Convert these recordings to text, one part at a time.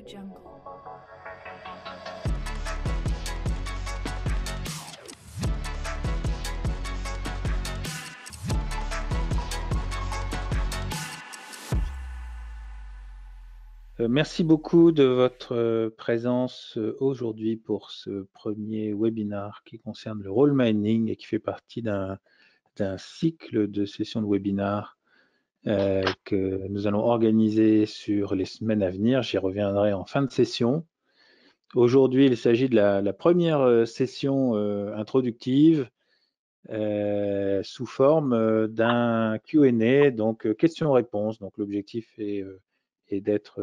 Jungle. Merci beaucoup de votre présence aujourd'hui pour ce premier webinaire qui concerne le role mining et qui fait partie d'un cycle de sessions de webinaires que nous allons organiser sur les semaines à venir. J'y reviendrai en fin de session. Aujourd'hui, il s'agit de la première session introductive sous forme d'un Q&A, donc questions-réponses. Donc l'objectif est d'être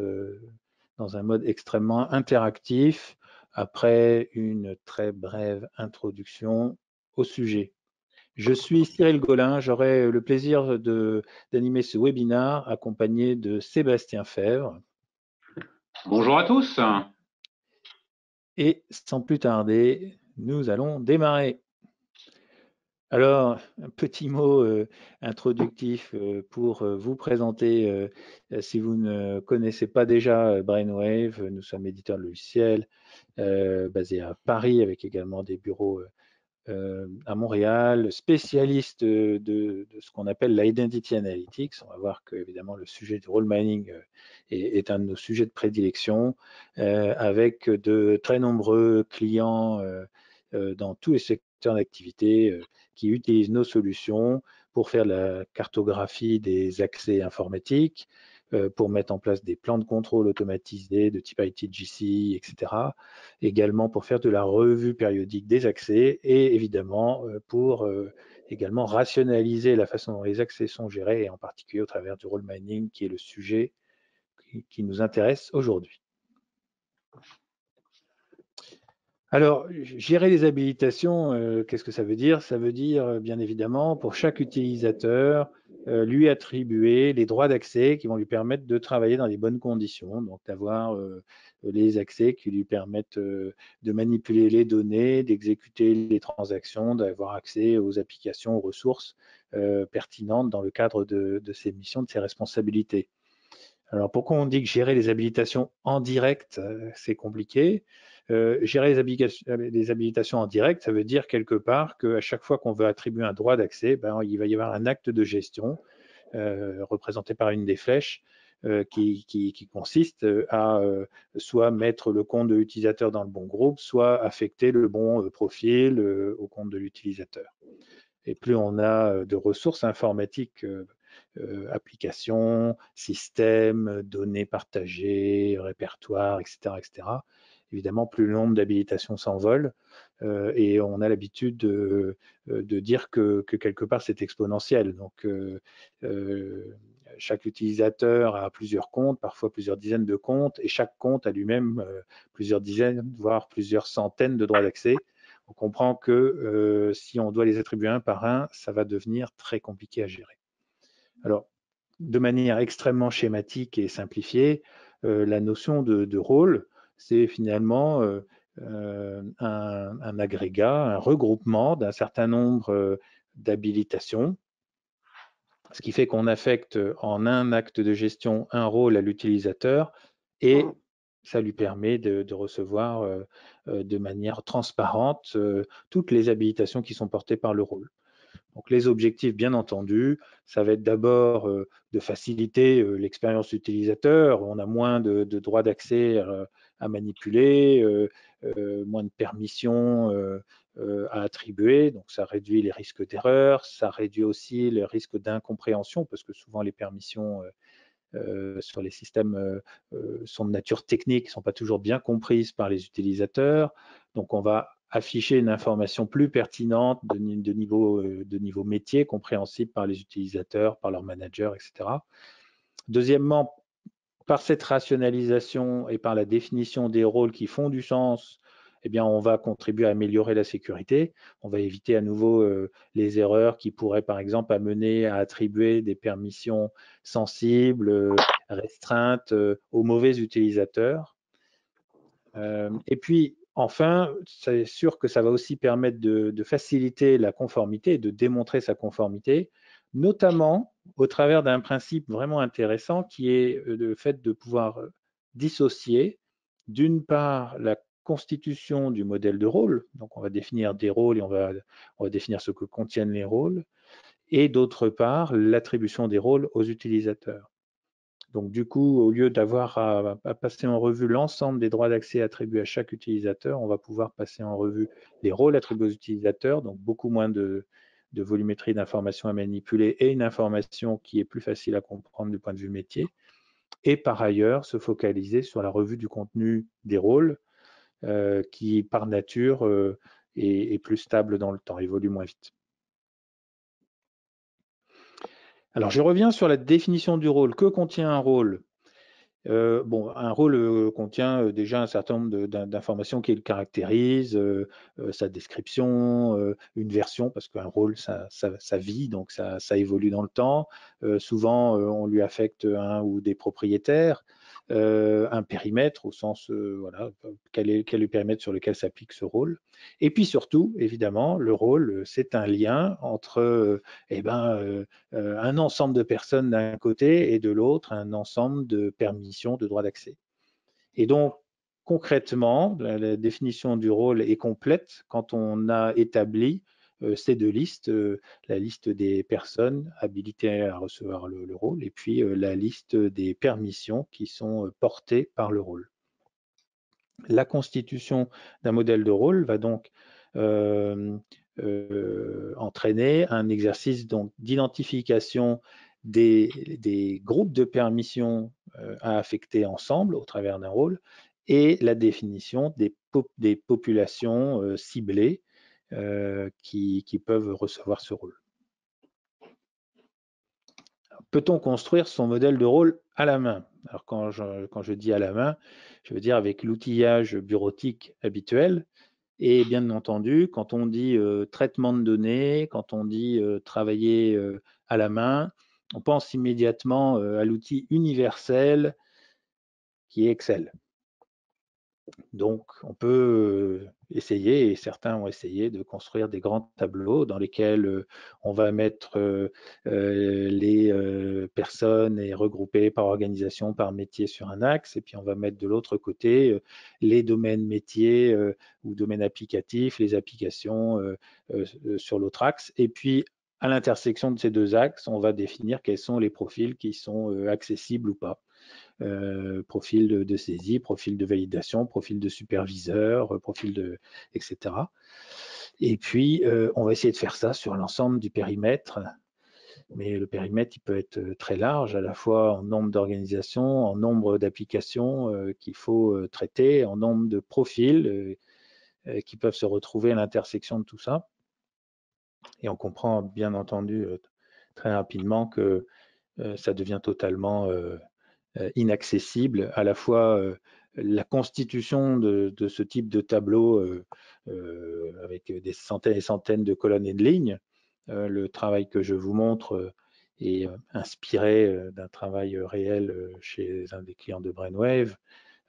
dans un mode extrêmement interactif après une très brève introduction au sujet. Je suis Cyril Gollin, j'aurai le plaisir d'animer ce webinaire accompagné de Sébastien Fèvre. Bonjour à tous. Et sans plus tarder, nous allons démarrer. Alors, un petit mot introductif pour vous présenter, si vous ne connaissez pas déjà Brainwave, nous sommes éditeurs de logiciels basés à Paris avec également des bureaux à Montréal, spécialistes de ce qu'on appelle l'identity analytics. On va voir que évidemment le sujet du role mining est un de nos sujets de prédilection avec de très nombreux clients dans tous les secteurs d'activité qui utilisent nos solutions pour faire la cartographie des accès informatiques, pour mettre en place des plans de contrôle automatisés de type ITGC, etc. Également pour faire de la revue périodique des accès et évidemment pour également rationaliser la façon dont les accès sont gérés et en particulier au travers du role mining qui est le sujet qui nous intéresse aujourd'hui. Alors, gérer les habilitations, qu'est-ce que ça veut dire? Ça veut dire, bien évidemment, pour chaque utilisateur, lui attribuer les droits d'accès qui vont lui permettre de travailler dans les bonnes conditions, donc d'avoir les accès qui lui permettent de manipuler les données, d'exécuter les transactions, d'avoir accès aux applications, aux ressources pertinentes dans le cadre de ses missions, de ses responsabilités. Alors, pourquoi on dit que gérer les habilitations en direct, c'est compliqué? Gérer les habilitations en direct, ça veut dire quelque part qu'à chaque fois qu'on veut attribuer un droit d'accès, ben, il va y avoir un acte de gestion représenté par une des flèches qui consiste à soit mettre le compte de l'utilisateur dans le bon groupe, soit affecter le bon profil au compte de l'utilisateur. Et plus on a de ressources informatiques, applications, systèmes, données partagées, répertoires, etc., évidemment, plus le nombre d'habilitations s'envole et on a l'habitude de dire que quelque part c'est exponentiel. Donc, chaque utilisateur a plusieurs comptes, parfois plusieurs dizaines de comptes, et chaque compte a lui-même plusieurs dizaines, voire plusieurs centaines de droits d'accès. On comprend que si on doit les attribuer un par un, ça va devenir très compliqué à gérer. Alors, de manière extrêmement schématique et simplifiée, la notion de rôle, c'est finalement un agrégat, un regroupement d'un certain nombre d'habilitations, ce qui fait qu'on affecte en un acte de gestion un rôle à l'utilisateur et ça lui permet de recevoir de manière transparente toutes les habilitations qui sont portées par le rôle. Donc les objectifs, bien entendu, ça va être d'abord de faciliter l'expérience utilisateur. On a moins de droits d'accès à manipuler, moins de permissions à attribuer. Donc ça réduit les risques d'erreur, ça réduit aussi le risque d'incompréhension parce que souvent les permissions sur les systèmes sont de nature technique, ne sont pas toujours bien comprises par les utilisateurs. Donc on va afficher une information plus pertinente de niveau métier, compréhensible par les utilisateurs, par leurs managers, etc. Deuxièmement, par cette rationalisation et par la définition des rôles qui font du sens, eh bien, on va contribuer à améliorer la sécurité. On va éviter à nouveau les erreurs qui pourraient, par exemple, amener à attribuer des permissions sensibles, restreintes aux mauvais utilisateurs. Et puis, enfin, c'est sûr que ça va aussi permettre de faciliter la conformité, de démontrer sa conformité, notamment au travers d'un principe vraiment intéressant qui est le fait de pouvoir dissocier d'une part, la constitution du modèle de rôle, donc on va définir des rôles et on va définir ce que contiennent les rôles, et d'autre part, l'attribution des rôles aux utilisateurs. Donc du coup, au lieu d'avoir à passer en revue l'ensemble des droits d'accès attribués à chaque utilisateur, on va pouvoir passer en revue les rôles attribués aux utilisateurs, donc beaucoup moins de volumétrie d'informations à manipuler et une information qui est plus facile à comprendre du point de vue métier. Et par ailleurs, se focaliser sur la revue du contenu des rôles qui, par nature, est plus stable dans le temps, évolue moins vite. Alors, je reviens sur la définition du rôle. Que contient un rôle? Bon, un rôle contient déjà un certain nombre d'informations qui le caractérisent, sa description, une version, parce qu'un rôle, ça vit, donc ça évolue dans le temps. Souvent, on lui affecte un ou des propriétaires, un périmètre, au sens, voilà, quel est le périmètre sur lequel s'applique ce rôle. Et puis surtout, évidemment, le rôle, c'est un lien entre un ensemble de personnes d'un côté et de l'autre, un ensemble de permissions, de droits d'accès. Et donc, concrètement, la définition du rôle est complète quand on a établi ces deux listes, la liste des personnes habilitées à recevoir le rôle et puis la liste des permissions qui sont portées par le rôle. La constitution d'un modèle de rôle va donc entraîner un exercice d'identification des groupes de permissions à affecter ensemble au travers d'un rôle et la définition des populations ciblées qui peuvent recevoir ce rôle. Peut-on construire son modèle de rôle à la main? Alors quand je dis à la main, je veux dire avec l'outillage bureautique habituel. Et bien entendu, quand on dit traitement de données, quand on dit travailler à la main, on pense immédiatement à l'outil universel qui est Excel. Donc, on peut essayer, et certains ont essayé, de construire des grands tableaux dans lesquels on va mettre les personnes et regrouper par organisation, par métier sur un axe, et puis on va mettre de l'autre côté les domaines métiers ou domaines applicatifs, les applications sur l'autre axe, et puis à l'intersection de ces deux axes, on va définir quels sont les profils qui sont accessibles ou pas. Profil de saisie, profil de validation, profil de superviseur, etc. Et puis, on va essayer de faire ça sur l'ensemble du périmètre. Mais le périmètre, il peut être très large, à la fois en nombre d'organisations, en nombre d'applications qu'il faut traiter, en nombre de profils qui peuvent se retrouver à l'intersection de tout ça. Et on comprend bien entendu très rapidement que ça devient totalement inaccessible, à la fois la constitution de ce type de tableau avec des centaines et centaines de colonnes et de lignes. Le travail que je vous montre est inspiré d'un travail réel chez un des clients de Brainwave.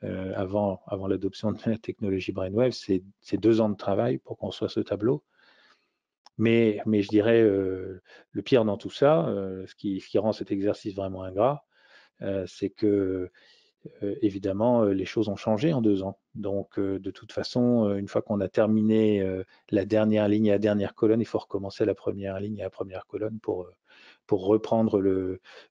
Avant l'adoption de la technologie Brainwave, c'est 2 ans de travail pour construire ce tableau. Mais je dirais, le pire dans tout ça, ce qui rend cet exercice vraiment ingrat, c'est que évidemment, les choses ont changé en 2 ans. Donc, de toute façon, une fois qu'on a terminé la dernière ligne et la dernière colonne, il faut recommencer la première ligne et la première colonne pour reprendre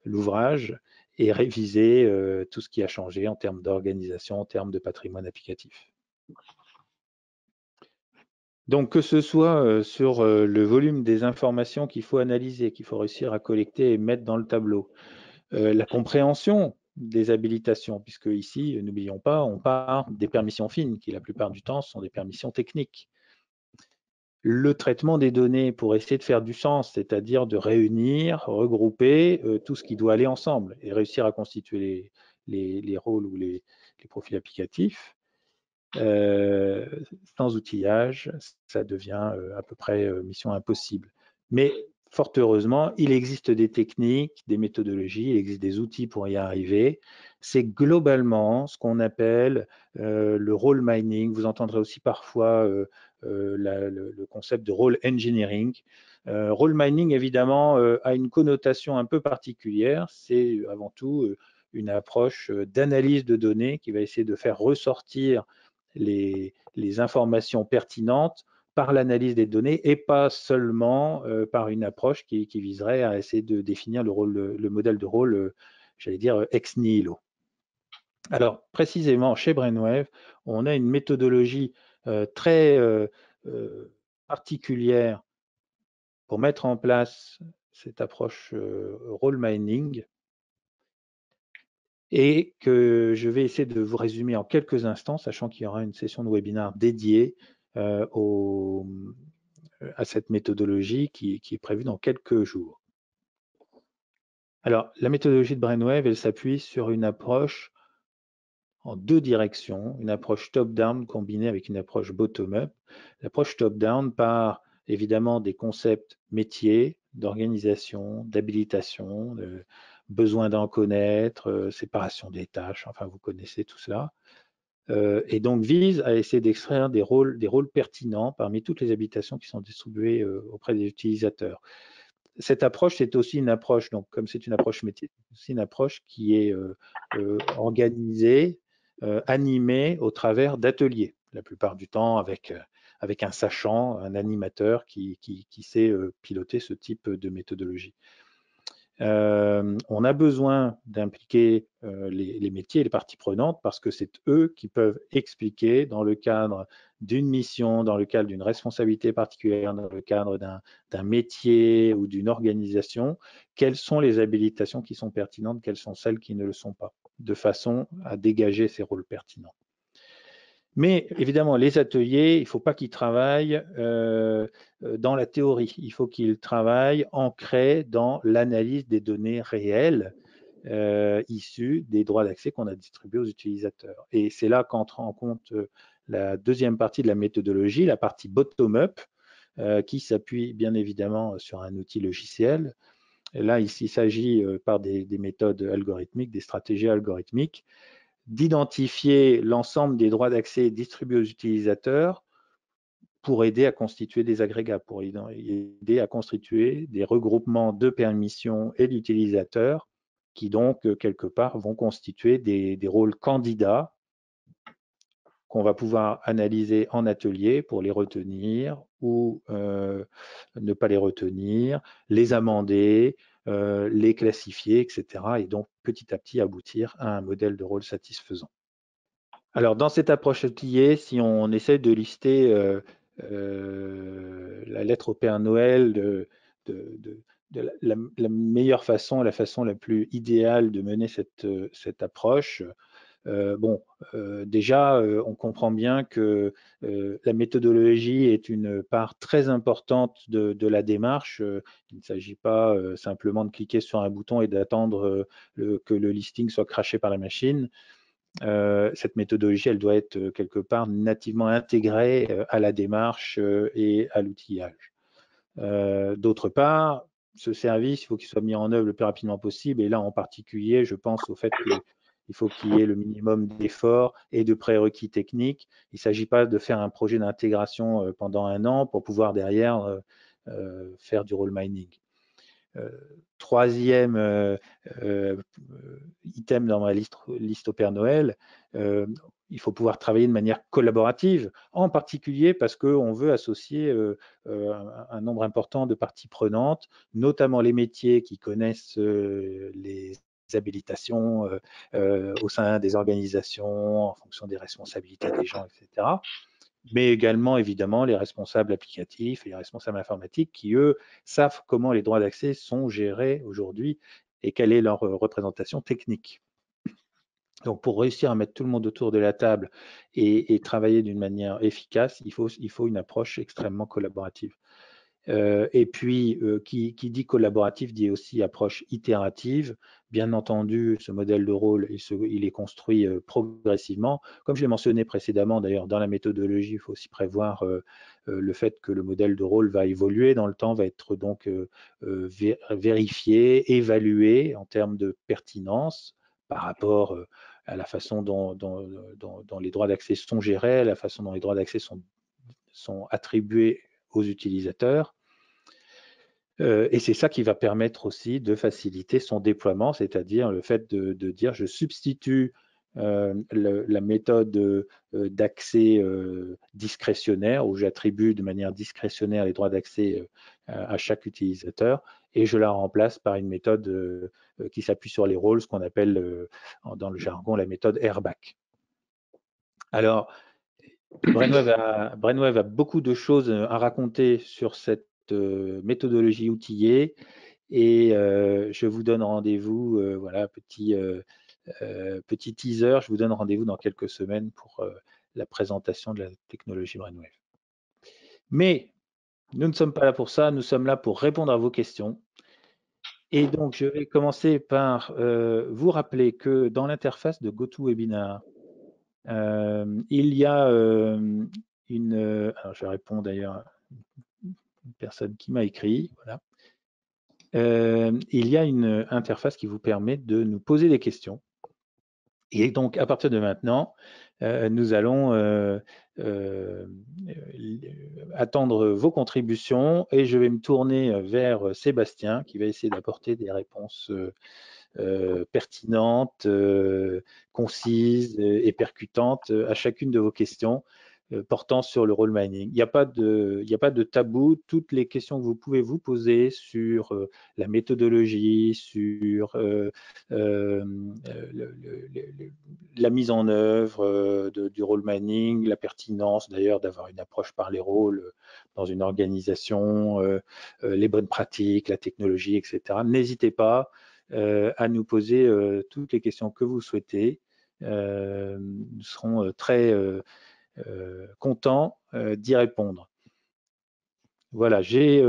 l'ouvrage et réviser tout ce qui a changé en termes d'organisation, en termes de patrimoine applicatif. Donc, que ce soit sur le volume des informations qu'il faut analyser, qu'il faut réussir à collecter et mettre dans le tableau, la compréhension des habilitations, puisque ici, n'oublions pas, on part des permissions fines, qui la plupart du temps sont des permissions techniques. Le traitement des données pour essayer de faire du sens, c'est-à-dire de réunir, regrouper tout ce qui doit aller ensemble et réussir à constituer les rôles ou les profils applicatifs. Sans outillage, ça devient à peu près mission impossible. Mais fort heureusement, il existe des techniques, des méthodologies, il existe des outils pour y arriver. C'est globalement ce qu'on appelle le role mining. Vous entendrez aussi parfois le concept de role engineering. Role mining, évidemment, a une connotation un peu particulière. C'est avant tout une approche d'analyse de données qui va essayer de faire ressortir les informations pertinentes par l'analyse des données et pas seulement par une approche qui viserait à essayer de définir le modèle de rôle, j'allais dire, ex nihilo. Alors, précisément, chez Brainwave, on a une méthodologie très particulière pour mettre en place cette approche role mining et que je vais essayer de vous résumer en quelques instants, sachant qu'il y aura une session de webinaire dédiée à cette méthodologie qui est prévue dans quelques jours. Alors, la méthodologie de Brainwave, elle s'appuie sur une approche en deux directions, une approche top-down combinée avec une approche bottom-up. L'approche top-down part évidemment des concepts métiers, d'organisation, d'habilitation, de besoin d'en connaître, séparation des tâches, enfin vous connaissez tout cela, et donc vise à essayer d'extraire des rôles pertinents parmi toutes les habilitations qui sont distribuées auprès des utilisateurs. Cette approche, c'est aussi une approche, donc comme c'est une approche métier, c'est aussi une approche qui est organisée, animée au travers d'ateliers, la plupart du temps avec un sachant, un animateur qui sait piloter ce type de méthodologie. On a besoin d'impliquer les métiers et les parties prenantes parce que c'est eux qui peuvent expliquer dans le cadre d'une mission, dans le cadre d'une responsabilité particulière, dans le cadre d'un métier ou d'une organisation, quelles sont les habilitations qui sont pertinentes, quelles sont celles qui ne le sont pas, de façon à dégager ces rôles pertinents. Mais évidemment, les ateliers, il ne faut pas qu'ils travaillent dans la théorie. Il faut qu'ils travaillent ancrés dans l'analyse des données réelles issues des droits d'accès qu'on a distribués aux utilisateurs. Et c'est là qu'entre en compte la deuxième partie de la méthodologie, la partie bottom-up, qui s'appuie bien évidemment sur un outil logiciel. Et là, il s'agit par des méthodes algorithmiques, des stratégies algorithmiques, d'identifier l'ensemble des droits d'accès distribués aux utilisateurs pour aider à constituer des agrégats, pour aider à constituer des regroupements de permissions et d'utilisateurs qui donc, quelque part, vont constituer des rôles candidats qu'on va pouvoir analyser en atelier pour les retenir ou ne pas les retenir, les amender, les classifier, etc. Et donc, petit à petit, aboutir à un modèle de rôle satisfaisant. Alors, dans cette approche outillée, si on essaie de lister la lettre au Père Noël de la meilleure façon, la façon la plus idéale de mener cette approche, déjà, on comprend bien que la méthodologie est une part très importante de la démarche. Il ne s'agit pas simplement de cliquer sur un bouton et d'attendre que le listing soit craché par la machine. Cette méthodologie, elle doit être quelque part nativement intégrée à la démarche et à l'outillage. D'autre part, ce service, il faut qu'il soit mis en œuvre le plus rapidement possible. Et là, en particulier, je pense au fait qu'il faut qu'il y ait le minimum d'efforts et de prérequis techniques. Il ne s'agit pas de faire un projet d'intégration pendant un an pour pouvoir derrière faire du role mining. Troisième item dans ma liste au Père Noël, il faut pouvoir travailler de manière collaborative, en particulier parce qu'on veut associer un nombre important de parties prenantes, notamment les métiers qui connaissent les habilitations au sein des organisations, en fonction des responsabilités des gens, etc. Mais également, évidemment, les responsables applicatifs et les responsables informatiques qui, eux, savent comment les droits d'accès sont gérés aujourd'hui et quelle est leur représentation technique. Donc, pour réussir à mettre tout le monde autour de la table et travailler d'une manière efficace, il faut une approche extrêmement collaborative. Et puis, qui dit collaboratif dit aussi approche itérative. Bien entendu, ce modèle de rôle, il est construit progressivement. Comme je l'ai mentionné précédemment, d'ailleurs, dans la méthodologie, il faut aussi prévoir le fait que le modèle de rôle va évoluer dans le temps, va être donc vérifié, évalué en termes de pertinence par rapport à la façon dont les droits d'accès sont gérés, à la façon dont les droits d'accès sont attribués aux utilisateurs. Et c'est ça qui va permettre aussi de faciliter son déploiement, c'est-à-dire le fait de dire je substitue la méthode d'accès discrétionnaire, où j'attribue de manière discrétionnaire les droits d'accès à chaque utilisateur, et je la remplace par une méthode qui s'appuie sur les rôles, ce qu'on appelle dans le jargon la méthode RBAC. Alors, Brainwave a beaucoup de choses à raconter sur cette méthodologie outillée, et je vous donne rendez-vous, voilà, petit teaser, je vous donne rendez-vous dans quelques semaines pour la présentation de la technologie Brainwave. Mais nous ne sommes pas là pour ça, nous sommes là pour répondre à vos questions. Et donc, je vais commencer par vous rappeler que dans l'interface de GoToWebinar, il y a alors je réponds d'ailleurs à une personne qui m'a écrit, voilà. Il y a une interface qui vous permet de nous poser des questions. Et donc, à partir de maintenant, nous allons attendre vos contributions, et je vais me tourner vers Sébastien qui va essayer d'apporter des réponses pertinentes, concises et percutantes à chacune de vos questions portant sur le role mining. Il n'y a pas de tabou. Toutes les questions que vous pouvez vous poser sur la méthodologie, sur la mise en œuvre du role mining, la pertinence d'ailleurs d'avoir une approche par les rôles dans une organisation, les bonnes pratiques, la technologie, etc. N'hésitez pas à nous poser toutes les questions que vous souhaitez. Nous serons très contents d'y répondre. Voilà, j'ai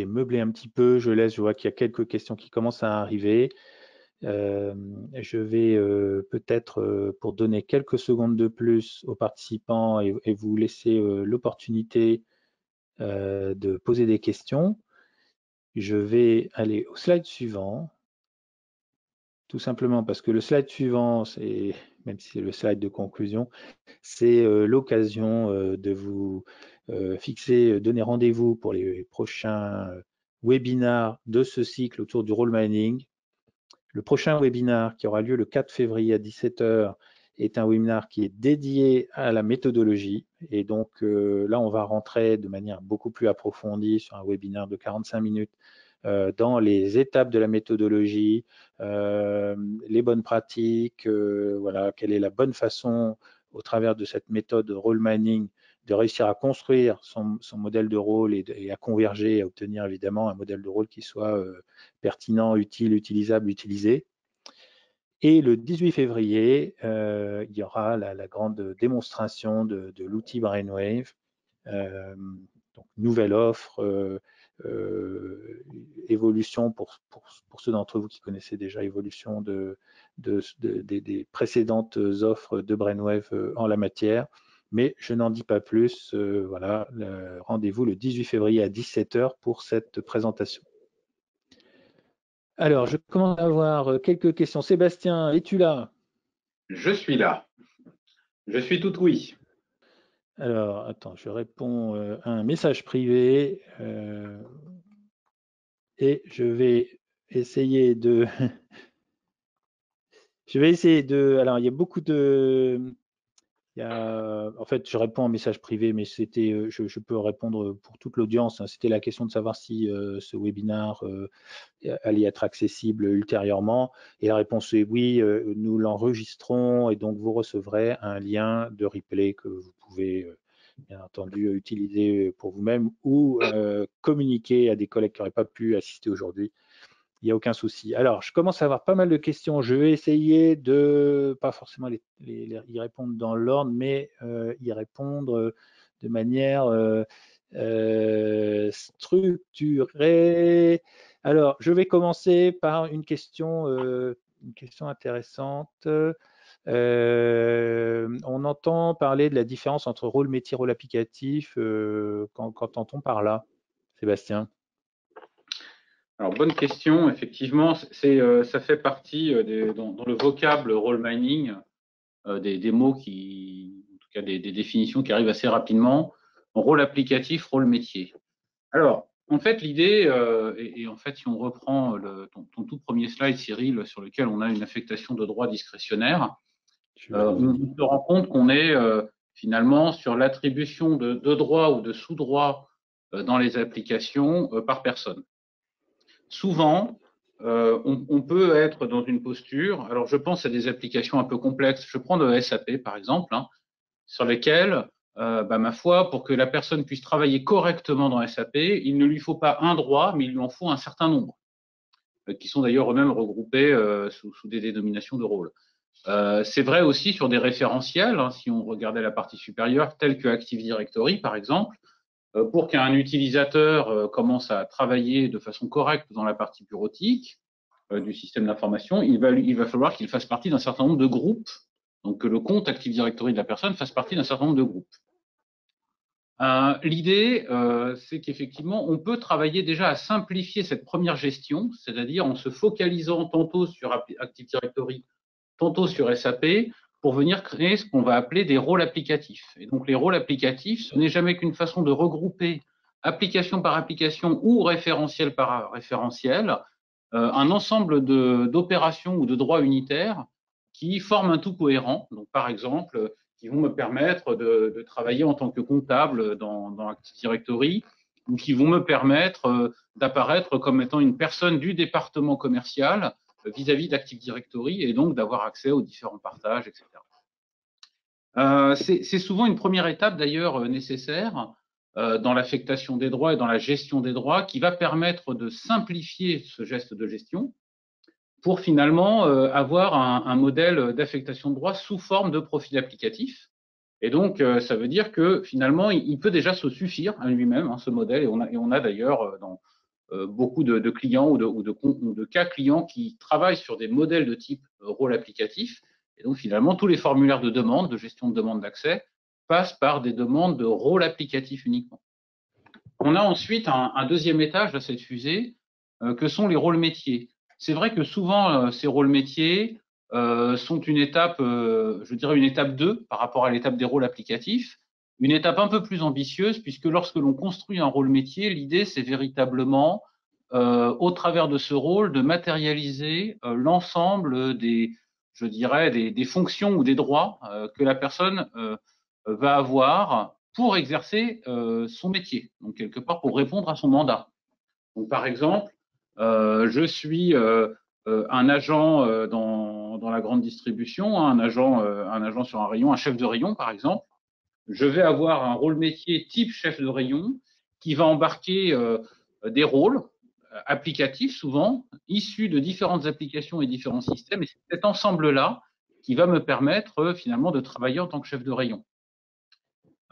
meublé un petit peu, je vois qu'il y a quelques questions qui commencent à arriver. Je vais peut-être, pour donner quelques secondes de plus aux participants et vous laisser l'opportunité de poser des questions, je vais aller au slide suivant. Tout simplement parce que le slide suivant, même si c'est le slide de conclusion, c'est l'occasion de vous donner rendez-vous pour les prochains webinars de ce cycle autour du role mining. Le prochain webinar qui aura lieu le 4 février à 17 h est un webinar qui est dédié à la méthodologie. Et donc là, on va rentrer de manière beaucoup plus approfondie sur un webinaire de 45 minutes dans les étapes de la méthodologie, les bonnes pratiques, voilà, quelle est la bonne façon au travers de cette méthode role mining de réussir à construire son modèle de rôle et à converger et à obtenir évidemment un modèle de rôle qui soit pertinent, utile, utilisable, utilisé. Et le 18 février, il y aura la grande démonstration de l'outil Brainwave. Donc, nouvelle offre, évolution pour ceux d'entre vous qui connaissaient déjà, évolution des précédentes offres de Brainwave en la matière. Mais je n'en dis pas plus. Voilà, rendez-vous le 18 février à 17 h pour cette présentation. Alors, je commence à avoir quelques questions. Sébastien, es-tu là? Je suis là. Je suis tout oui. Alors, attends, je réponds à un message privé et je vais essayer de... Alors, il y a beaucoup de... En fait, je réponds en message privé, mais je peux répondre pour toute l'audience. C'était la question de savoir si ce webinaire allait être accessible ultérieurement. Et la réponse est oui, nous l'enregistrons et donc vous recevrez un lien de replay que vous pouvez bien entendu utiliser pour vous-même ou communiquer à des collègues qui n'auraient pas pu assister aujourd'hui. Il n'y a aucun souci. Alors, je commence à avoir pas mal de questions. Je vais essayer de, pas forcément y répondre dans l'ordre, mais y répondre de manière structurée. Alors, je vais commencer par une question intéressante. On entend parler de la différence entre rôle métier, rôle applicatif. Qu'entend-on par là, Sébastien? Alors, bonne question. Effectivement, ça fait partie dans le vocable role mining des mots en tout cas des définitions qui arrivent assez rapidement. Rôle applicatif, rôle métier. Alors, En fait, l'idée, et en fait, si on reprend ton tout premier slide, Cyril, sur lequel on a une affectation de droit discrétionnaire, on se rend compte qu'on est finalement sur l'attribution de droits ou de sous-droits dans les applications par personne. Souvent, on peut être dans une posture, alors je pense à des applications un peu complexes, je prends le SAP par exemple, hein, sur lesquelles, ma foi, pour que la personne puisse travailler correctement dans SAP, il ne lui faut pas un droit, mais il lui en faut un certain nombre, qui sont d'ailleurs eux-mêmes regroupés sous des dénominations de rôle. C'est vrai aussi sur des référentiels, hein, si on regardait la partie supérieure, tels que Active Directory par exemple, pour qu'un utilisateur commence à travailler de façon correcte dans la partie bureautique du système d'information, il va falloir qu'il fasse partie d'un certain nombre de groupes, donc que le compte Active Directory de la personne fasse partie d'un certain nombre de groupes. L'idée, c'est qu'effectivement, on peut travailler déjà à simplifier cette première gestion, c'est-à-dire en se focalisant tantôt sur Active Directory, tantôt sur SAP, pour venir créer ce qu'on va appeler des rôles applicatifs. Et donc, les rôles applicatifs, ce n'est jamais qu'une façon de regrouper application par application ou référentiel par référentiel, un ensemble d'opérations ou de droits unitaires qui forment un tout cohérent. Donc, par exemple, qui vont me permettre de travailler en tant que comptable dans Active Directory, ou qui vont me permettre d'apparaître comme étant une personne du département commercial vis-à-vis d'Active Directory et donc d'avoir accès aux différents partages, etc. C'est souvent une première étape d'ailleurs nécessaire dans l'affectation des droits et dans la gestion des droits qui va permettre de simplifier ce geste de gestion pour finalement avoir un modèle d'affectation de droits sous forme de profil applicatif. Et donc, ça veut dire que finalement, il peut déjà se suffire à lui-même, hein, ce modèle. Et on a d'ailleurs dans beaucoup de clients ou de cas clients qui travaillent sur des modèles de type rôle applicatif. Et donc, finalement, tous les formulaires de demande, de gestion de demande d'accès, passent par des demandes de rôle applicatif uniquement. On a ensuite un deuxième étage de cette fusée, que sont les rôles métiers. C'est vrai que souvent, ces rôles métiers sont une étape, je dirais une étape 2 par rapport à l'étape des rôles applicatifs, une étape un peu plus ambitieuse, puisque lorsque l'on construit un rôle métier, l'idée, c'est véritablement, au travers de ce rôle, de matérialiser l'ensemble je dirais, des fonctions ou des droits que la personne va avoir pour exercer son métier, donc quelque part pour répondre à son mandat. Donc, par exemple, je suis un agent dans la grande distribution, hein, un agent sur un rayon, un chef de rayon, par exemple. Je vais avoir un rôle métier type chef de rayon qui va embarquer des rôles applicatifs, souvent, issus de différentes applications et différents systèmes. Et c'est cet ensemble-là qui va me permettre finalement de travailler en tant que chef de rayon.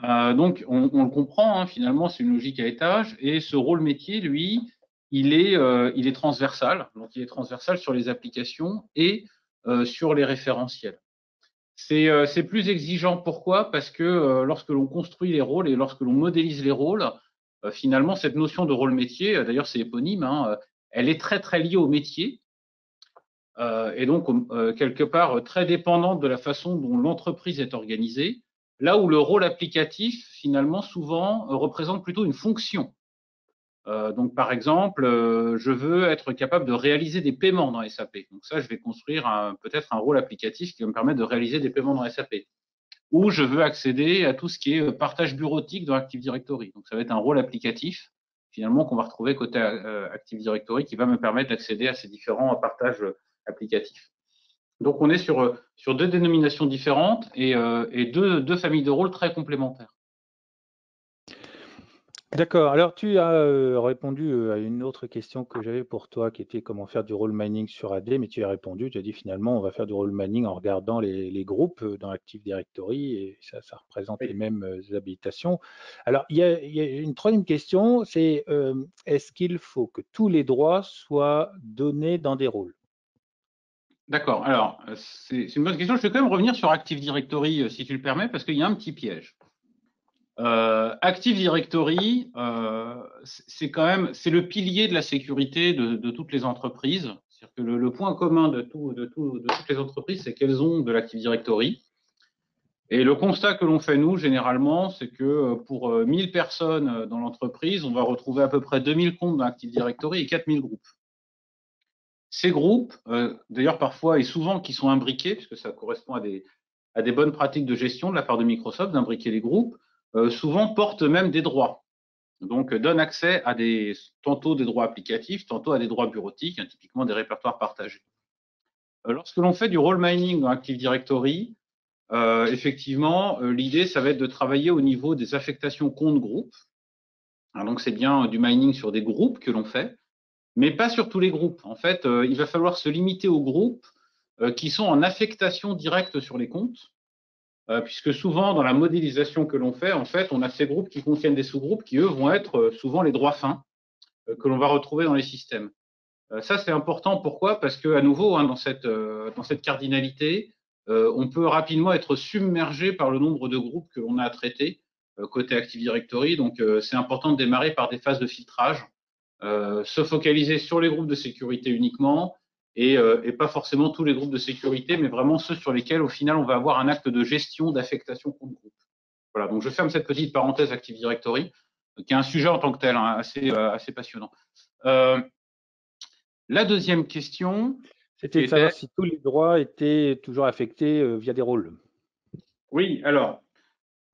Donc, on le comprend, hein, finalement, c'est une logique à étage. Et ce rôle métier, lui, il est transversal. Donc, il est transversal sur les applications et sur les référentiels. C'est plus exigeant. Pourquoi? Parce que lorsque l'on construit les rôles et lorsque l'on modélise les rôles, finalement, cette notion de rôle métier, d'ailleurs, c'est éponyme, hein, elle est très, très liée au métier. Et donc, quelque part, très dépendante de la façon dont l'entreprise est organisée. Là où le rôle applicatif, finalement, souvent, représente plutôt une fonction. Donc, par exemple, je veux être capable de réaliser des paiements dans SAP. Donc ça, je vais construire peut-être un rôle applicatif qui va me permettre de réaliser des paiements dans SAP. Ou je veux accéder à tout ce qui est partage bureautique dans Active Directory. Donc ça va être un rôle applicatif, finalement, qu'on va retrouver côté Active Directory qui va me permettre d'accéder à ces différents partages applicatifs. Donc, on est sur deux dénominations différentes et deux familles de rôles très complémentaires. D'accord. Alors, tu as répondu à une autre question que j'avais pour toi, qui était comment faire du role mining sur AD, mais tu as répondu, tu as dit finalement, on va faire du role mining en regardant les groupes dans Active Directory, et ça représente Oui. les mêmes habilitations. Alors, il y a une troisième question, c'est est-ce qu'il faut que tous les droits soient donnés dans des rôles? D'accord. Alors, c'est une bonne question. Je vais quand même revenir sur Active Directory, si tu le permets, parce qu'il y a un petit piège. Active Directory, c'est le pilier de la sécurité de toutes les entreprises. C'est-à-dire que le point commun de toutes les entreprises, c'est qu'elles ont de l'Active Directory. Et le constat que l'on fait, nous, généralement, c'est que pour 1000 personnes dans l'entreprise, on va retrouver à peu près 2000 comptes dans Active Directory et 4000 groupes. Ces groupes, d'ailleurs parfois et souvent qui sont imbriqués, puisque ça correspond à des bonnes pratiques de gestion de la part de Microsoft, d'imbriquer les groupes, souvent portent même des droits. Donc, donnent accès à tantôt des droits applicatifs, tantôt à des droits bureautiques, hein, typiquement des répertoires partagés. Lorsque l'on fait du role mining dans Active Directory, effectivement, l'idée, ça va être de travailler au niveau des affectations compte groupe. Donc, c'est bien du mining sur des groupes que l'on fait, mais pas sur tous les groupes. En fait, il va falloir se limiter aux groupes qui sont en affectation directe sur les comptes, puisque souvent, dans la modélisation que l'on fait, en fait, on a ces groupes qui contiennent des sous-groupes qui, eux, vont être souvent les droits fins que l'on va retrouver dans les systèmes. Ça, c'est important. Pourquoi? Parce que, à nouveau, hein, dans cette cardinalité, on peut rapidement être submergé par le nombre de groupes que l'on a à traiter côté Active Directory. Donc, c'est important de démarrer par des phases de filtrage, se focaliser sur les groupes de sécurité uniquement et pas forcément tous les groupes de sécurité, mais vraiment ceux sur lesquels, au final, on va avoir un acte de gestion d'affectation compte groupe. Voilà, donc je ferme cette petite parenthèse Active Directory, qui est un sujet en tant que tel, hein, assez passionnant. La deuxième question, C'était de savoir si tous les droits étaient toujours affectés via des rôles. Oui, alors,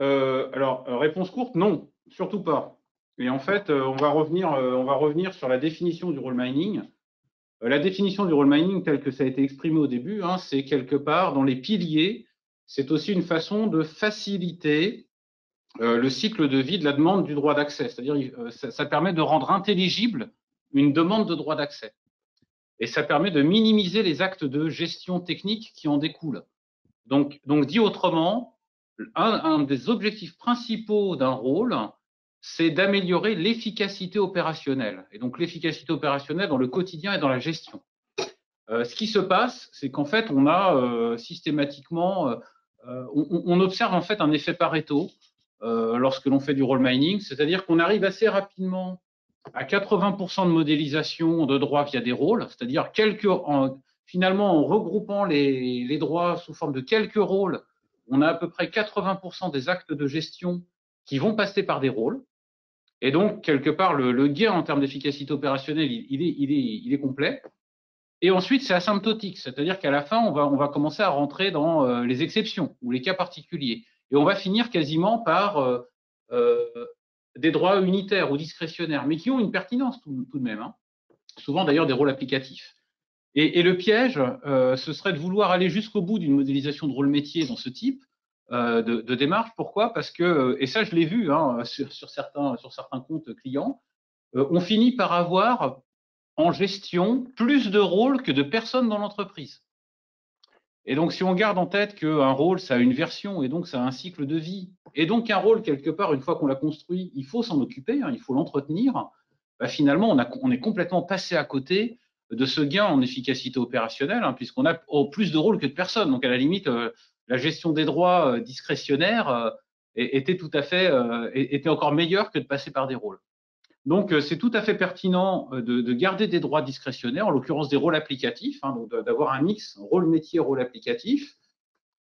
réponse courte, non, surtout pas. Et en fait, on va revenir sur la définition du role mining. La définition du role mining, telle que ça a été exprimé au début, hein, c'est quelque part dans les piliers, c'est aussi une façon de faciliter le cycle de vie de la demande du droit d'accès. C'est-à-dire, ça permet de rendre intelligible une demande de droit d'accès. Et ça permet de minimiser les actes de gestion technique qui en découlent. Donc dit autrement, un des objectifs principaux d'un rôle, c'est d'améliorer l'efficacité opérationnelle. Et donc l'efficacité opérationnelle dans le quotidien et dans la gestion. Ce qui se passe, c'est qu'en fait, on a systématiquement, on observe en fait un effet Pareto lorsque l'on fait du role mining, c'est-à-dire qu'on arrive assez rapidement à 80% de modélisation de droits via des rôles, c'est-à-dire finalement en regroupant les droits sous forme de quelques rôles, on a à peu près 80% des actes de gestion qui vont passer par des rôles. Et donc, quelque part, le gain en termes d'efficacité opérationnelle, il est complet. Et ensuite, c'est asymptotique, c'est-à-dire qu'à la fin, on va commencer à rentrer dans les exceptions ou les cas particuliers. Et on va finir quasiment par des droits unitaires ou discrétionnaires, mais qui ont une pertinence tout de même, hein. Souvent d'ailleurs des rôles applicatifs. Et le piège, ce serait de vouloir aller jusqu'au bout d'une modélisation de rôle métier dans ce type de démarche. Pourquoi? Parce que, et ça je l'ai vu hein, sur certains comptes clients, on finit par avoir en gestion plus de rôles que de personnes dans l'entreprise. Et donc, si on garde en tête qu'un rôle, ça a une version et donc ça a un cycle de vie, et donc un rôle, quelque part, une fois qu'on l'a construit, il faut s'en occuper, hein, il faut l'entretenir, bah, finalement, on est complètement passé à côté de ce gain en efficacité opérationnelle, hein, puisqu'on a plus de rôles que de personnes. Donc, à la limite, la gestion des droits discrétionnaires était encore meilleure que de passer par des rôles. Donc, c'est tout à fait pertinent de garder des droits discrétionnaires, en l'occurrence des rôles applicatifs, hein, donc d'avoir un mix rôle métier, rôle applicatif,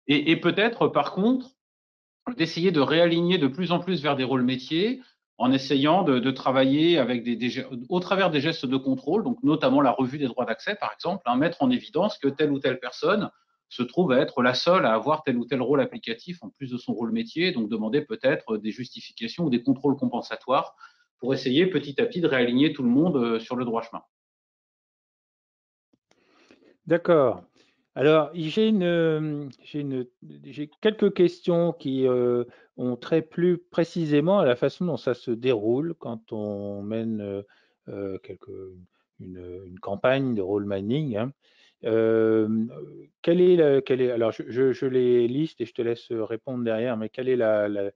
et peut-être, par contre, d'essayer de réaligner de plus en plus vers des rôles métiers, en essayant de travailler avec au travers des gestes de contrôle, donc notamment la revue des droits d'accès, par exemple, hein, mettre en évidence que telle ou telle personne se trouve à être la seule à avoir tel ou tel rôle applicatif en plus de son rôle métier, donc demander peut-être des justifications ou des contrôles compensatoires pour essayer petit à petit de réaligner tout le monde sur le droit chemin. D'accord. Alors, j'ai quelques questions qui ont trait plus précisément à la façon dont ça se déroule quand on mène une campagne de role mining, hein. Alors, je les liste et je te laisse répondre derrière, mais quelle est la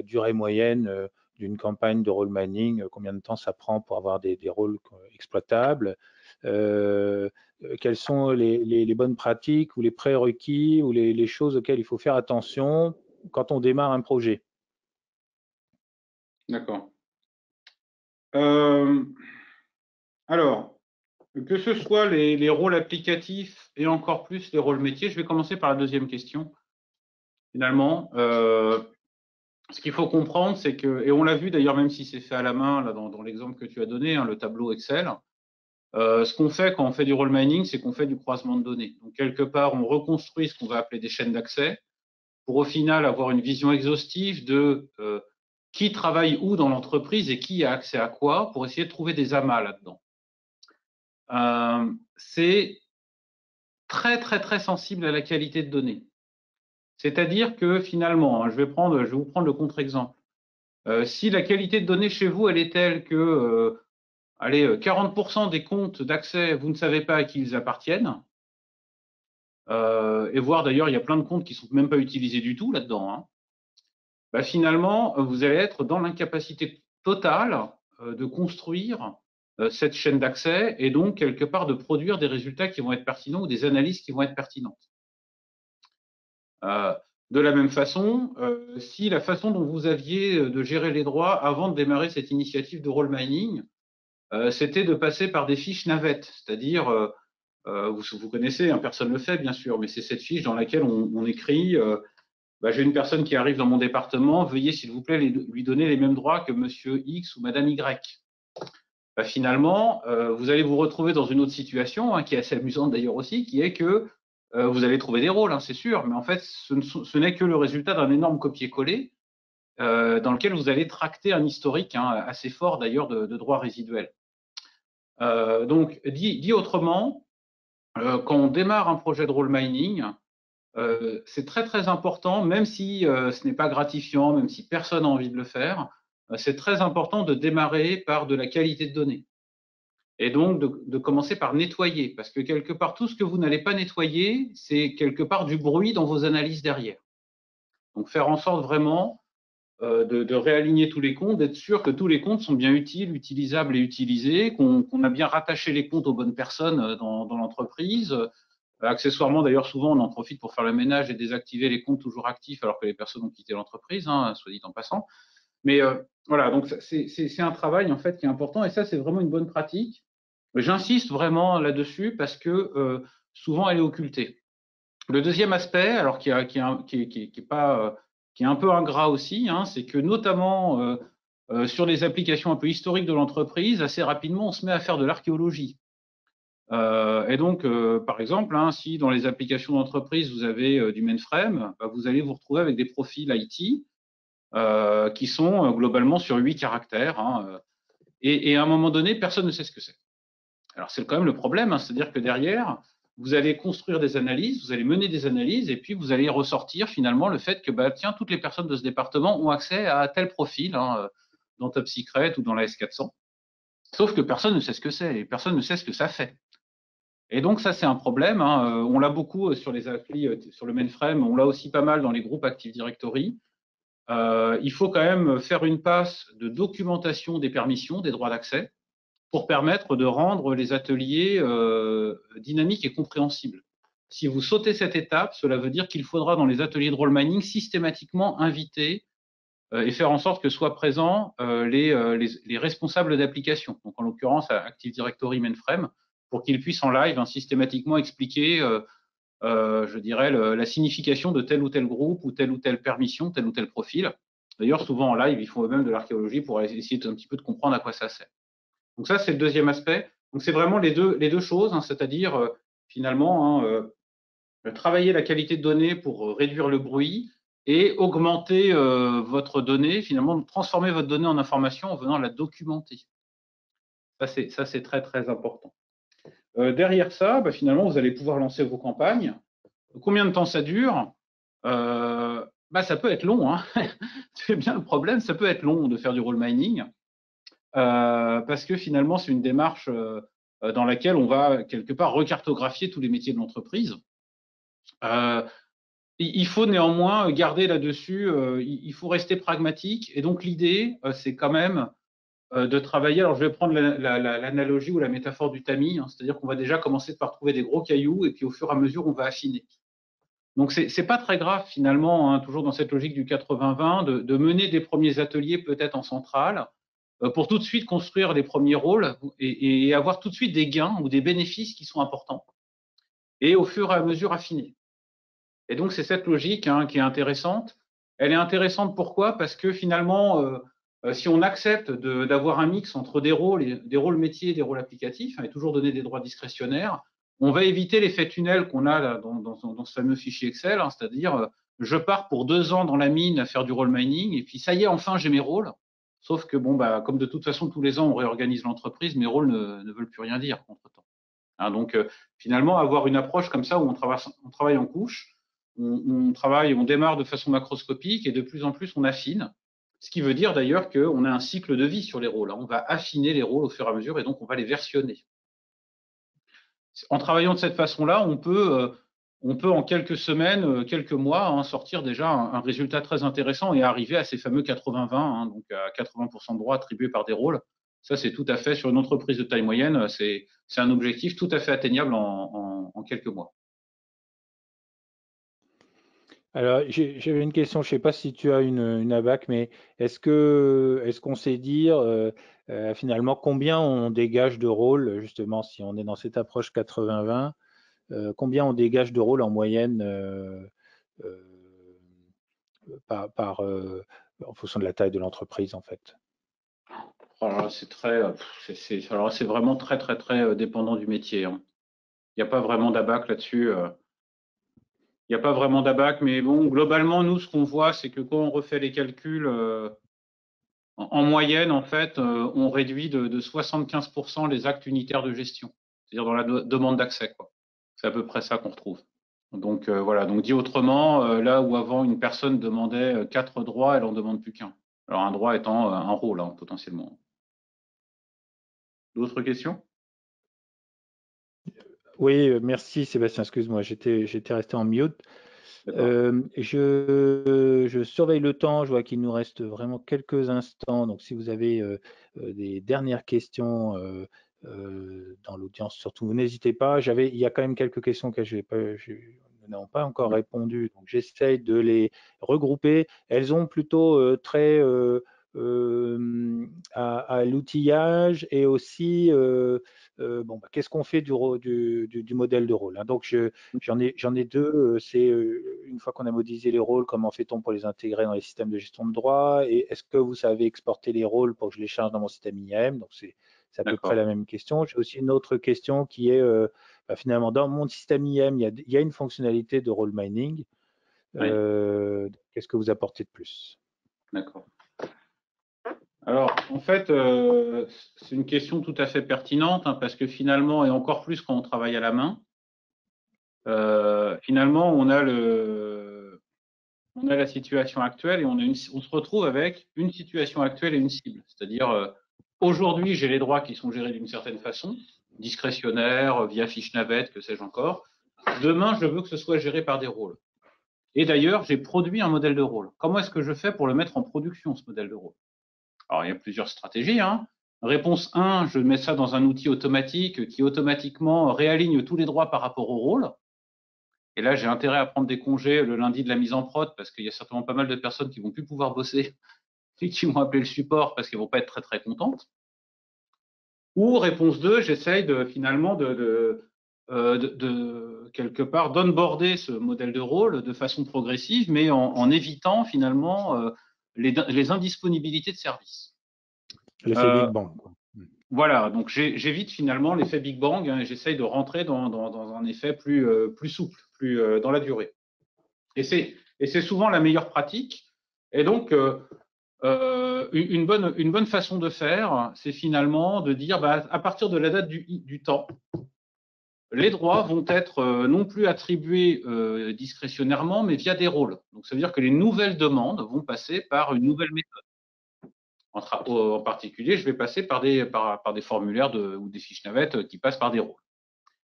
durée moyenne d'une campagne de role mining? Combien de temps ça prend pour avoir des rôles exploitables? Quelles sont les bonnes pratiques ou les prérequis ou les choses auxquelles il faut faire attention quand on démarre un projet? D'accord. Alors, que ce soit les rôles applicatifs et encore plus les rôles métiers, je vais commencer par la deuxième question. finalement. Ce qu'il faut comprendre, c'est que, et on l'a vu d'ailleurs, même si c'est fait à la main, là, dans l'exemple que tu as donné, hein, le tableau Excel, ce qu'on fait quand on fait du role mining, c'est qu'on fait du croisement de données. Donc, quelque part, on reconstruit ce qu'on va appeler des chaînes d'accès pour au final avoir une vision exhaustive de qui travaille où dans l'entreprise et qui a accès à quoi pour essayer de trouver des amas là-dedans. C'est très, très, très sensible à la qualité de données. C'est-à-dire que finalement, hein, je vais vous prendre le contre-exemple. Si la qualité de données chez vous, elle est telle que, allez, 40% des comptes d'accès, vous ne savez pas à qui ils appartiennent, et voire d'ailleurs, il y a plein de comptes qui sont même pas utilisés du tout là-dedans, hein, bah, finalement, vous allez être dans l'incapacité totale de construire cette chaîne d'accès et donc, quelque part, de produire des résultats qui vont être pertinents ou des analyses qui vont être pertinentes. De la même façon, si la façon dont vous aviez de gérer les droits avant de démarrer cette initiative de role mining, c'était de passer par des fiches navettes, c'est-à-dire, vous connaissez, hein, personne ne le fait bien sûr, mais c'est cette fiche dans laquelle on écrit bah, j'ai une personne qui arrive dans mon département, veuillez s'il vous plaît lui donner les mêmes droits que monsieur X ou madame Y. Bah, finalement, vous allez vous retrouver dans une autre situation, hein, qui est assez amusante d'ailleurs aussi, qui est que vous allez trouver des rôles, hein, c'est sûr, mais en fait, ce n'est que le résultat d'un énorme copier-coller dans lequel vous allez tracter un historique, hein, assez fort d'ailleurs de droits résiduels. Donc, dit autrement, quand on démarre un projet de role mining, c'est très très important, même si ce n'est pas gratifiant, même si personne n'a envie de le faire, c'est très important de démarrer par de la qualité de données. Et donc de commencer par nettoyer, parce que quelque part, tout ce que vous n'allez pas nettoyer, c'est quelque part du bruit dans vos analyses derrière. Donc faire en sorte vraiment de réaligner tous les comptes, d'être sûr que tous les comptes sont bien utiles, utilisables et utilisés, qu'on a bien rattaché les comptes aux bonnes personnes dans l'entreprise. Accessoirement, d'ailleurs, souvent, on en profite pour faire le ménage et désactiver les comptes toujours actifs alors que les personnes ont quitté l'entreprise, hein, soit dit en passant. Mais voilà, donc c'est un travail en fait qui est important et ça, c'est vraiment une bonne pratique. J'insiste vraiment là-dessus parce que souvent, elle est occultée. Le deuxième aspect, alors qui est pas, qui est un peu ingrat aussi, hein, c'est que notamment sur les applications un peu historiques de l'entreprise, assez rapidement, on se met à faire de l'archéologie. Et donc, par exemple, hein, si dans les applications d'entreprise, vous avez du mainframe, bah, vous allez vous retrouver avec des profils IT qui sont globalement sur 8 caractères. Hein, et à un moment donné, personne ne sait ce que c'est. Alors, c'est quand même le problème, hein, c'est-à-dire que derrière, vous allez construire des analyses, vous allez mener des analyses, et puis vous allez ressortir finalement le fait que, bah, tiens, toutes les personnes de ce département ont accès à tel profil, hein, dans Top Secret ou dans la S400. Sauf que personne ne sait ce que c'est, et personne ne sait ce que ça fait. Et donc ça, c'est un problème, hein. On l'a beaucoup sur les applis, sur le mainframe, on l'a aussi pas mal dans les groupes Active Directory. Il faut quand même faire une passe de documentation des permissions, des droits d'accès, pour permettre de rendre les ateliers dynamiques et compréhensibles. Si vous sautez cette étape, cela veut dire qu'il faudra dans les ateliers de role mining systématiquement inviter et faire en sorte que soient présents les responsables d'application, donc en l'occurrence Active Directory Mainframe, pour qu'ils puissent en live, hein, systématiquement expliquer, je dirais, la signification de tel ou tel groupe ou telle permission, tel ou tel profil. D'ailleurs, souvent en live, ils font eux-mêmes de l'archéologie pour essayer un petit peu de comprendre à quoi ça sert. Donc ça, c'est le deuxième aspect. Donc c'est vraiment les deux choses, hein, c'est-à-dire finalement travailler la qualité de données pour réduire le bruit et augmenter votre donnée, finalement transformer votre donnée en information en venant la documenter. Ça c'est très très important. Derrière ça, bah, finalement, vous allez pouvoir lancer vos campagnes. Combien de temps ça dure bah, ça peut être long. Hein. C'est bien le problème, ça peut être long de faire du role mining. Parce que finalement, c'est une démarche dans laquelle on va quelque part recartographier tous les métiers de l'entreprise. Il faut néanmoins garder là-dessus, il faut rester pragmatique. Et donc, l'idée, c'est quand même de travailler. Alors, je vais prendre l'analogie ou la métaphore du tamis, hein, c'est-à-dire qu'on va déjà commencer par trouver des gros cailloux et puis au fur et à mesure, on va affiner. Donc, c'est pas très grave finalement, hein, toujours dans cette logique du 80-20, de mener des premiers ateliers peut-être en centrale pour tout de suite construire les premiers rôles et avoir tout de suite des gains ou des bénéfices qui sont importants et au fur et à mesure affiner. Et donc, c'est cette logique qui est intéressante. Elle est intéressante pourquoi? Parce que finalement, si on accepte d'avoir un mix entre des rôles métiers et des rôles applicatifs, et toujours donner des droits discrétionnaires, on va éviter l'effet tunnel qu'on a là, dans ce fameux fichier Excel, c'est-à-dire je pars pour 2 ans dans la mine à faire du role mining, et puis ça y est, enfin j'ai mes rôles. Sauf que bon, comme de toute façon tous les ans on réorganise l'entreprise, mes rôles ne veulent plus rien dire entre-temps. Donc finalement, avoir une approche comme ça où on travaille en couche, on démarre de façon macroscopique et de plus en plus on affine. Ce qui veut dire d'ailleurs qu'on a un cycle de vie sur les rôles. On va affiner les rôles au fur et à mesure et donc on va les versionner. En travaillant de cette façon-là, on peut en quelques semaines, quelques mois, sortir déjà un résultat très intéressant et arriver à ces fameux 80-20, donc à 80% de droits attribués par des rôles. Ça, c'est tout à fait, sur une entreprise de taille moyenne, c'est un objectif tout à fait atteignable en quelques mois. Alors, j'avais une question, je ne sais pas si tu as une ABAC, mais est-ce qu'on sait dire finalement combien on dégage de rôles, justement, si on est dans cette approche 80-20, combien on dégage de rôles en moyenne euh, en fonction de la taille de l'entreprise, en fait? Alors c'est vraiment très, très, très dépendant du métier. Il n'y a pas vraiment d'ABAC là-dessus. Il n'y a pas vraiment d'ABAC, mais bon, globalement, nous, ce qu'on voit, c'est que quand on refait les calculs, en moyenne, en fait, on réduit de 75% les actes unitaires de gestion, c'est-à-dire dans la demande d'accès, quoi. C'est à peu près ça qu'on retrouve. Donc voilà, donc dit autrement, là où avant une personne demandait 4 droits, elle en demande plus qu'un. Alors un droit étant un rôle, potentiellement. D'autres questions? Oui, merci Sébastien, excuse-moi, j'étais resté en mute. Je surveille le temps, je vois qu'il nous reste vraiment quelques instants, donc si vous avez des dernières questions dans l'audience, surtout, n'hésitez pas. Il y a quand même quelques questions que nous n'avons pas encore répondu, donc j'essaye de les regrouper. Elles ont plutôt trait à l'outillage et aussi qu'est-ce qu'on fait du modèle de rôle, hein. Donc j'en ai deux. C'est une fois qu'on a modélisé les rôles, comment fait-on pour les intégrer dans les systèmes de gestion de droit? Et est-ce que vous savez exporter les rôles pour que je les charge dans mon système IAM? Donc c'est à peu près la même question. J'ai aussi une autre question qui est finalement dans mon système IAM, il y a une fonctionnalité de role mining. Qu'est-ce que vous apportez de plus? D'accord. Alors, en fait, c'est une question tout à fait pertinente, parce que finalement, et encore plus quand on travaille à la main, finalement, on a la situation actuelle et on se retrouve avec une situation actuelle et une cible. C'est-à-dire, aujourd'hui, j'ai les droits qui sont gérés d'une certaine façon, discrétionnaire, via fiche navette, que sais-je encore. Demain, je veux que ce soit géré par des rôles. Et d'ailleurs, j'ai produit un modèle de rôle. Comment est-ce que je fais pour le mettre en production, ce modèle de rôle? Alors, il y a plusieurs stratégies. Réponse 1, je mets ça dans un outil automatique qui automatiquement réaligne tous les droits par rapport au rôle. Et là, j'ai intérêt à prendre des congés le lundi de la mise en prod parce qu'il y a certainement pas mal de personnes qui vont plus pouvoir bosser et qui vont appeler le support parce qu'elles vont pas être très, très contentes. Ou réponse 2, j'essaye finalement quelque part d'onboarder ce modèle de rôle de façon progressive, mais en évitant finalement les indisponibilités de service. L'effet Big Bang. Voilà, donc j'évite finalement l'effet Big Bang, et j'essaye de rentrer dans un effet plus souple, plus dans la durée. Et c'est souvent la meilleure pratique. Et donc, une bonne façon de faire, c'est finalement de dire, à partir de la date du temps, les droits vont être non plus attribués discrétionnairement, mais via des rôles. Donc, ça veut dire que les nouvelles demandes vont passer par une nouvelle méthode. En particulier, je vais passer par des formulaires ou des fiches navettes qui passent par des rôles.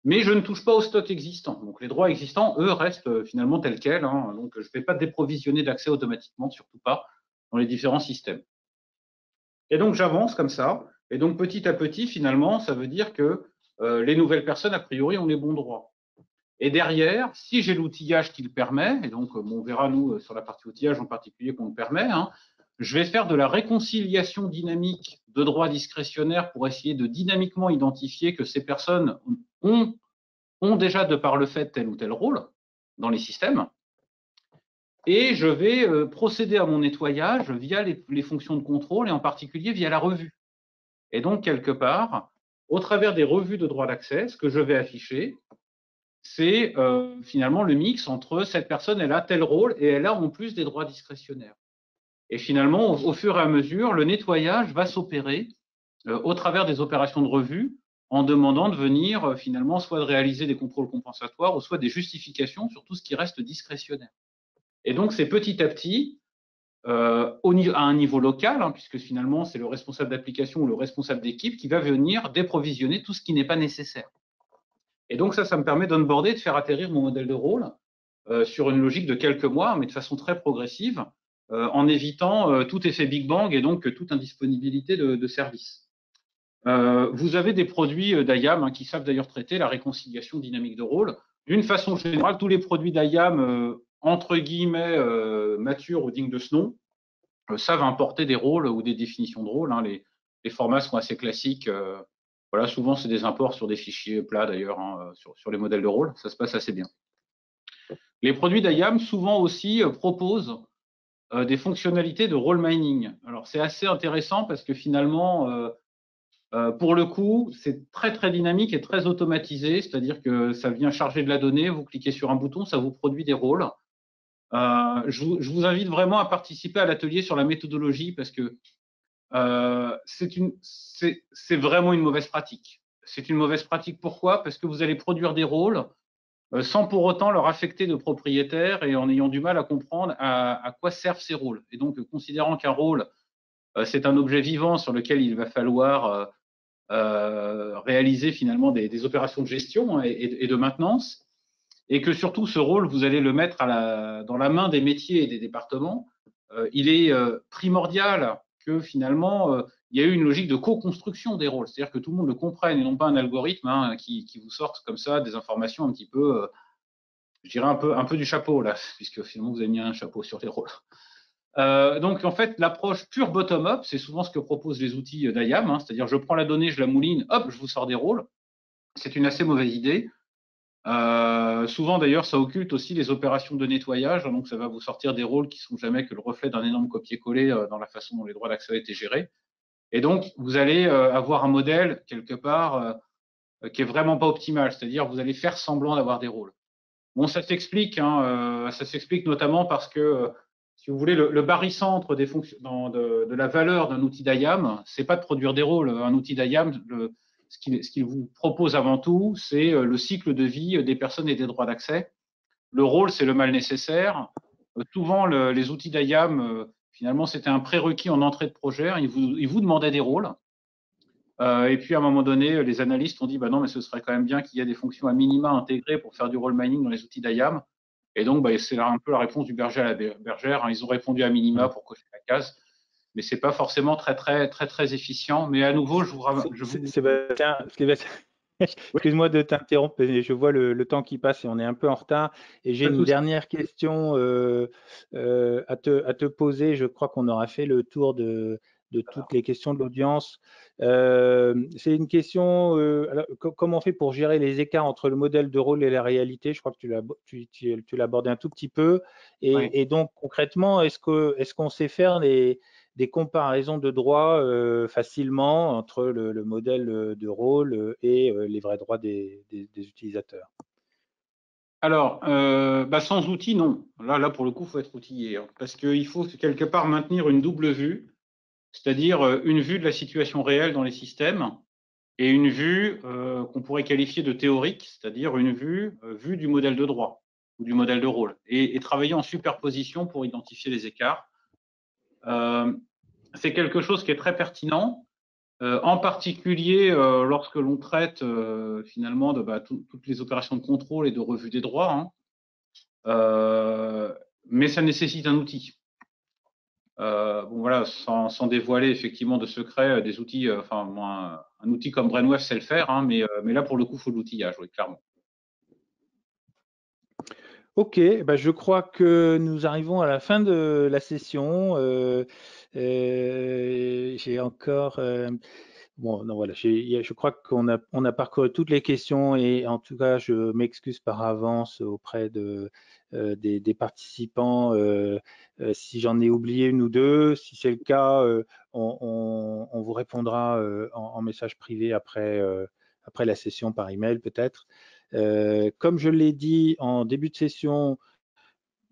Mais je ne touche pas au stock existant. Donc, les droits existants, eux, restent finalement tels quels. Donc, je ne vais pas déprovisionner d'accès automatiquement, surtout pas dans les différents systèmes. Et donc, j'avance comme ça. Et donc, petit à petit, finalement, ça veut dire que les nouvelles personnes, a priori, ont les bons droits. Et derrière, si j'ai l'outillage qui le permet, et donc on verra, nous, sur la partie outillage en particulier qu'on le permet, je vais faire de la réconciliation dynamique de droits discrétionnaires pour essayer de dynamiquement identifier que ces personnes ont déjà, de par le fait, tel ou tel rôle dans les systèmes. et je vais procéder à mon nettoyage via les fonctions de contrôle et en particulier via la revue. Et donc, quelque part, au travers des revues de droit d'accès, ce que je vais afficher, c'est finalement le mix entre cette personne, elle a tel rôle et elle a en plus des droits discrétionnaires. Et finalement, au fur et à mesure, le nettoyage va s'opérer au travers des opérations de revue en demandant de venir finalement soit de réaliser des contrôles compensatoires ou soit des justifications sur tout ce qui reste discrétionnaire. Et donc, c'est petit à petit, à un niveau local, hein, puisque finalement, c'est le responsable d'application ou le responsable d'équipe qui va venir déprovisionner tout ce qui n'est pas nécessaire. Et donc, ça me permet d'onboarder, de faire atterrir mon modèle de rôle sur une logique de quelques mois, mais de façon très progressive, en évitant tout effet Big Bang et donc toute indisponibilité de service. Vous avez des produits d'IAM qui savent d'ailleurs traiter la réconciliation dynamique de rôle. D'une façon générale, tous les produits d'IAM, entre guillemets, matures ou dignes de ce nom, savent importer des rôles ou des définitions de rôles. Hein. Les formats sont assez classiques. Voilà, souvent, c'est des imports sur des fichiers plats d'ailleurs, hein, sur les modèles de rôle. Ça se passe assez bien. Les produits d'IAM, souvent aussi, proposent des fonctionnalités de role mining. Alors, c'est assez intéressant parce que finalement, pour le coup, c'est très, très dynamique et très automatisé, c'est-à-dire que ça vient charger de la donnée, vous cliquez sur un bouton, ça vous produit des rôles. Je vous invite vraiment à participer à l'atelier sur la méthodologie parce que c'est vraiment une mauvaise pratique. C'est une mauvaise pratique, pourquoi? Parce que vous allez produire des rôles sans pour autant leur affecter de propriétaire et en ayant du mal à comprendre à quoi servent ces rôles. Et donc, considérant qu'un rôle, c'est un objet vivant sur lequel il va falloir réaliser finalement des opérations de gestion et de maintenance, et que surtout ce rôle, vous allez le mettre dans la main des métiers et des départements, il est primordial que finalement, il y a eu une logique de co-construction des rôles, c'est-à-dire que tout le monde le comprenne et non pas un algorithme qui vous sorte comme ça des informations un petit peu, je dirais un peu du chapeau là, puisque finalement vous avez mis un chapeau sur les rôles. Donc en fait, l'approche pure bottom-up, c'est souvent ce que proposent les outils d'IAM, hein, c'est-à-dire je prends la donnée, je la mouline, hop, je vous sors des rôles. C'est une assez mauvaise idée. Souvent d'ailleurs, ça occulte aussi les opérations de nettoyage, donc ça va vous sortir des rôles qui sont jamais que le reflet d'un énorme copier-coller dans la façon dont les droits d'accès ont été gérés. Et donc vous allez avoir un modèle quelque part qui est vraiment pas optimal, c'est-à-dire vous allez faire semblant d'avoir des rôles. Bon, ça s'explique, hein, ça s'explique notamment parce que si vous voulez, le barycentre des fonctions, de la valeur d'un outil d'IAM, c'est pas de produire des rôles. Un outil d'IAM, ce qu'il vous propose avant tout, c'est le cycle de vie des personnes et des droits d'accès. Le rôle, c'est le mal nécessaire. Souvent, les outils d'IAM, finalement, c'était un prérequis en entrée de projet. Ils vous demandaient des rôles. Et puis, à un moment donné, les analystes ont dit, bah non, mais ce serait quand même bien qu'il y ait des fonctions à minima intégrées pour faire du role mining dans les outils d'IAM. Et donc, bah, c'est un peu la réponse du berger à la bergère. Hein. Ils ont répondu à minima pour cocher la case, mais c'est pas forcément très efficient. Mais à nouveau, Sébastien, excuse-moi de t'interrompre, je vois le temps qui passe et on est un peu en retard. Et j'ai une dernière question à te poser. Je crois qu'on aura fait le tour de toutes les questions de l'audience. C'est une question, comment on fait pour gérer les écarts entre le modèle de rôle et la réalité? Je crois que tu l'as abordé un tout petit peu. Et donc, concrètement, est-ce qu'on sait faire des comparaisons de droits facilement entre le modèle de rôle et les vrais droits des utilisateurs? Alors, sans outils, non. Là, pour le coup, il faut être outillé, hein, parce qu'il faut quelque part maintenir une double vue, c'est-à-dire une vue de la situation réelle dans les systèmes et une vue qu'on pourrait qualifier de théorique, c'est-à-dire une vue du modèle de droit ou du modèle de rôle, et travailler en superposition pour identifier les écarts. C'est quelque chose qui est très pertinent, en particulier lorsque l'on traite finalement de toutes les opérations de contrôle et de revue des droits, hein. Mais ça nécessite un outil. Bon voilà, sans dévoiler effectivement de secret des outils, un outil comme Brainwave sait le faire, hein, mais là pour le coup, il faut de l'outillage, oui, clairement. Ok, je crois que nous arrivons à la fin de la session. J'ai encore Bon, non, voilà, je crois on a parcouru toutes les questions et en tout cas, je m'excuse par avance auprès des participants si j'en ai oublié une ou deux. Si c'est le cas, on vous répondra en message privé après la session par email peut-être. Comme je l'ai dit en début de session,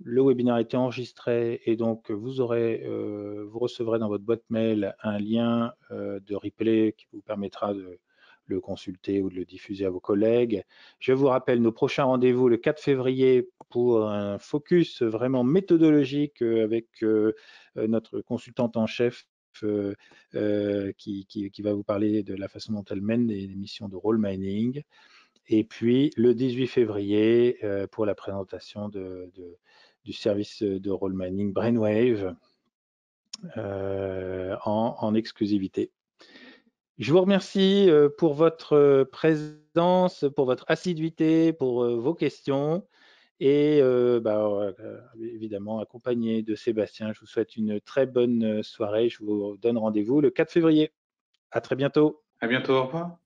le webinaire a été enregistré et donc vous recevrez dans votre boîte mail un lien de replay qui vous permettra de le consulter ou de le diffuser à vos collègues. Je vous rappelle nos prochains rendez-vous le 4 février pour un focus vraiment méthodologique avec notre consultante en chef qui va vous parler de la façon dont elle mène les missions de role mining. Et puis le 18 février pour la présentation du service de role mining Brainwave en exclusivité. Je vous remercie pour votre présence, pour votre assiduité, pour vos questions. Et évidemment, accompagné de Sébastien, je vous souhaite une très bonne soirée. Je vous donne rendez-vous le 4 février. À très bientôt. À bientôt, au revoir.